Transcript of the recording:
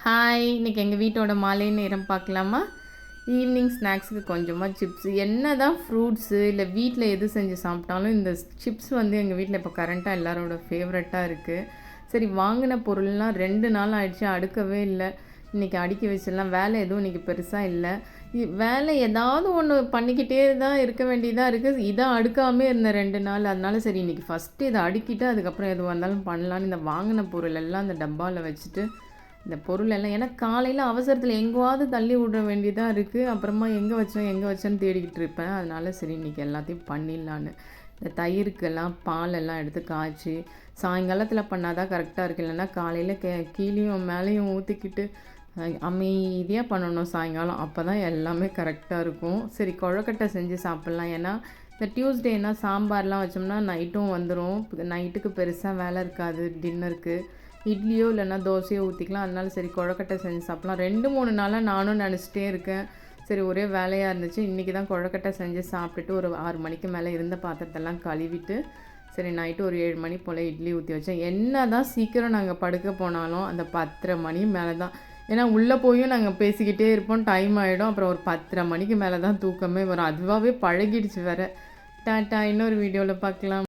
Hi! இன்னைக்கு எங்க வீட்டோட மாலை நேரம் பார்க்கலாமா? ஈவினிங் ஸ்நாக்ஸுக்கு கொஞ்சமாக சிப்ஸ். என்னதான் ஃப்ரூட்ஸு இல்லை வீட்டில் எது செஞ்சு சாப்பிட்டாலும் இந்த சிப்ஸ் வந்து எங்கள் வீட்டில் இப்போ கரண்ட்டாக எல்லாரோட ஃபேவரட்டாக இருக்குது. சரி வாங்கின பொருள்லாம் 2 நாள் ஆயிடுச்சு, அடுக்கவே இல்லை. இன்றைக்கி அடுக்கி வச்சிடலாம். வேலை எதுவும் இன்றைக்கி பெருசாக இல்லை. வேலை ஏதாவது ஒன்று பண்ணிக்கிட்டே தான் இருக்க வேண்டியதாக இருக்குது. இதை அடுக்காமே இருந்த 2 நாள். அதனால சரி இன்றைக்கி ஃபஸ்ட்டு இதை அடுக்கிட்டு அதுக்கப்புறம் எதுவாக இருந்தாலும் பண்ணலான்னு இந்த வாங்கின பொருள் எல்லாம் அந்த டப்பாவில் வச்சுட்டு இந்த பொருள் எல்லாம் ஏன்னா காலையில் அவசரத்தில் எங்கேயாவது தள்ளி விட வேண்டியதாக இருக்குது. அப்புறமா எங்கே வச்சேன்னு தேடிக்கிட்டு இருப்பேன். அதனால சரி இன்றைக்கி எல்லாத்தையும் பண்ணிடலான்னு இந்த தயிருக்கெல்லாம் பாலெல்லாம் எடுத்து காய்ச்சி சாயங்காலத்தில் பண்ணால் தான் கரெக்டாக இருக்குது. இல்லைன்னா காலையில் கீழேயும் மேலேயும் ஊற்றிக்கிட்டு அமைதியாக பண்ணணும் சாயங்காலம். அப்போ தான் எல்லாமே கரெக்டாக இருக்கும். சரி கொழுக்கட்டை செஞ்சு சாப்பிட்லாம். ஏன்னா இந்த டியூஸ்டேனா சாம்பார்லாம் வச்சோம்னா நைட்டும் வந்துடும். நைட்டுக்கு பெருசாக வேலை இருக்காது. டின்னருக்கு இட்லியோ இல்லைன்னா தோசையோ ஊற்றிக்கலாம். அதனால சரி கொழுக்கட்டை செஞ்சு சாப்பிட்லாம். 2-3 நாளாக நானும் நினச்சிட்டே இருக்கேன். சரி ஒரே வேலையாக இருந்துச்சு. இன்றைக்கி தான் கொழுக்கட்டை செஞ்சு சாப்பிட்டுட்டு ஒரு 6 மணிக்கு மேலே இருந்த பாத்திரத்தெல்லாம் கழுவிட்டு சரி நைட்டு ஒரு 7 மணி போல் இட்லி ஊற்றி வச்சேன். என்ன தான் சீக்கிரம் நாங்கள் படுக்க போனாலும் அந்த 10:30 மணி மேலே தான். ஏன்னா உள்ளே போயும் நாங்கள் பேசிக்கிட்டே இருப்போம், டைம் ஆகிடும். அப்புறம் ஒரு 10:30 மணிக்கு மேலே தான் தூக்கமே வரும். அதுவாகவே பழகிடுச்சு வேறு. டாட்டா, இன்னொரு வீடியோவில் பார்க்கலாம்.